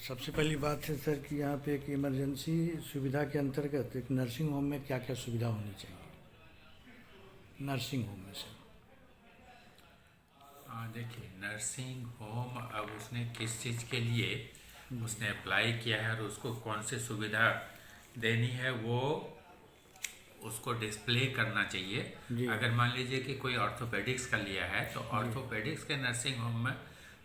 सबसे पहली बात है सर कि यहाँ पे एक इमरजेंसी सुविधा के अंतर्गत एक नर्सिंग होम में क्या क्या सुविधा होनी चाहिए नर्सिंग होम में सर। देखिए, नर्सिंग होम अब उसने किस चीज़ के लिए उसने अप्लाई किया है और उसको कौन सी सुविधा देनी है वो उसको डिस्प्ले करना चाहिए। जी अगर मान लीजिए कि कोई ऑर्थोपेडिक्स का लिया है तो ऑर्थोपेडिक्स के नर्सिंग होम में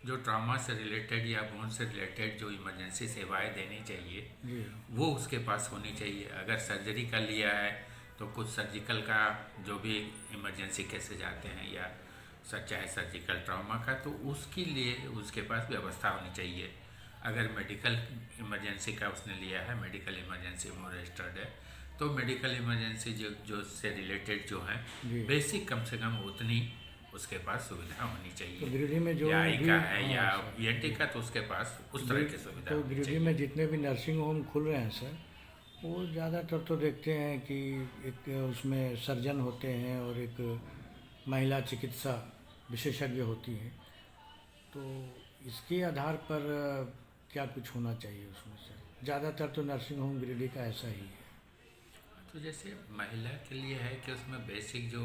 जो ट्रॉमा से रिलेटेड या बोन से रिलेटेड जो इमरजेंसी सेवाएं देनी चाहिए जी वो उसके पास होनी चाहिए। अगर सर्जरी का लिया है तो कुछ सर्जिकल का जो भी इमरजेंसी केसेज आते हैं या चाहे सर्जिकल ट्रॉमा का, तो उसके लिए उसके पास व्यवस्था होनी चाहिए। अगर मेडिकल इमरजेंसी का उसने लिया है, मेडिकल इमरजेंसी में रजिस्टर्ड है, तो मेडिकल इमरजेंसी जो से रिलेटेड जो है जी। बेसिक कम से कम उतनी उसके पास सुविधा होनी तो चाहिए। गिरिडीह में जो या आई भी का है हाँ या सर ईएनटी का, तो उसके पास उस तरह की सुविधा तो होनी गिरिडीह चाहिए। में जितने भी नर्सिंग होम खुल रहे हैं सर वो ज़्यादातर तो देखते हैं कि एक उसमें सर्जन होते हैं और एक महिला चिकित्सा विशेषज्ञ होती है। तो इसके आधार पर क्या कुछ होना चाहिए उसमें सर। ज़्यादातर तो नर्सिंग होम गिरिडीह का ऐसा ही है। तो जैसे महिला के लिए है कि उसमें बेसिक जो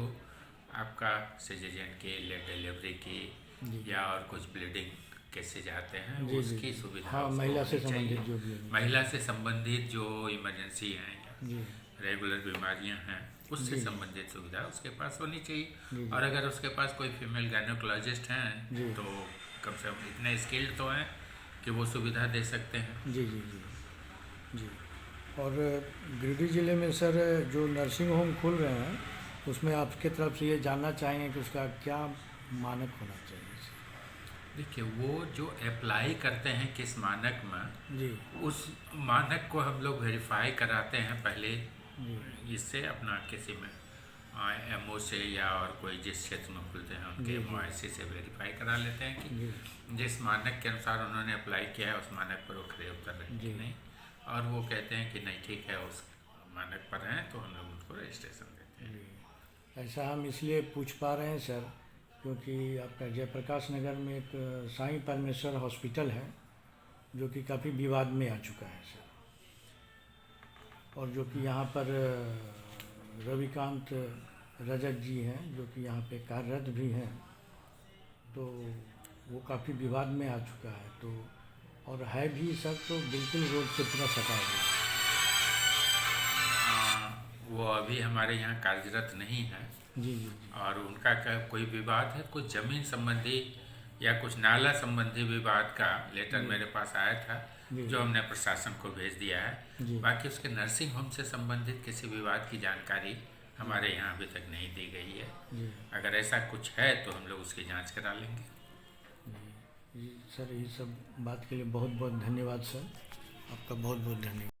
आपका सिजेरियन की डिलीवरी की जी या और कुछ ब्लीडिंग केसेज आते हैं जी जी उसकी जी सुविधा हाँ, उसको महिला से होनी संबंधित चाहिए। जो भी है। महिला से संबंधित जो इमरजेंसी हैं या जी रेगुलर बीमारियां हैं उससे जी संबंधित सुविधा उसके पास होनी चाहिए। जी और अगर उसके पास कोई फीमेल गायनोकोलॉजिस्ट हैं जी तो कम से कम इतने स्किल्ड तो हैं कि वो सुविधा दे सकते हैं। जी जी जी जी। और गिरिडीह ज़िले में सर जो नर्सिंग होम खुल रहे हैं उसमें आपके तरफ से ये जानना चाहेंगे कि उसका क्या मानक होना चाहिए सर। देखिए, वो जो अप्लाई करते हैं किस मानक में, जी उस मानक को हम लोग वेरीफाई कराते हैं पहले जी इससे अपना किसी में एमओ से या और कोई जिस क्षेत्र में खुलते हैं उनके जी जी एमओआईसी से वेरीफाई करा लेते हैं जी कि जिस मानक के अनुसार उन्होंने अप्लाई किया है उस मानक पर वो खरे उतर रहे हैं जी कि नहीं। और वो कहते हैं कि नहीं ठीक है उस मानक पर हैं तो हम लोग उनको रजिस्ट्रेशन देते हैं। जी। ऐसा हम इसलिए पूछ पा रहे हैं सर क्योंकि आपका जयप्रकाश नगर में एक साईं परमेश्वर हॉस्पिटल है जो कि काफ़ी विवाद में आ चुका है सर। और जो कि यहाँ पर रविकांत रजक जी हैं जो कि यहाँ पे कार्यरत भी हैं, तो वो काफ़ी विवाद में आ चुका है। तो और है भी सर तो बिल्कुल रोड से पूरा सटा हुआ है। वो अभी हमारे यहाँ कार्यरत नहीं है जी जी जी और उनका कोई विवाद है, कुछ ज़मीन संबंधी या कुछ नाला संबंधी विवाद का लेटर मेरे पास आया था जी जो हमने प्रशासन को भेज दिया है। जी बाकी उसके नर्सिंग होम से संबंधित किसी विवाद की जानकारी हमारे यहाँ अभी तक नहीं दी गई है। जी अगर ऐसा कुछ है तो हम लोग उसकी जांच करा लेंगे। जी। सर ये सब बात के लिए बहुत बहुत धन्यवाद सर, आपका बहुत बहुत धन्यवाद।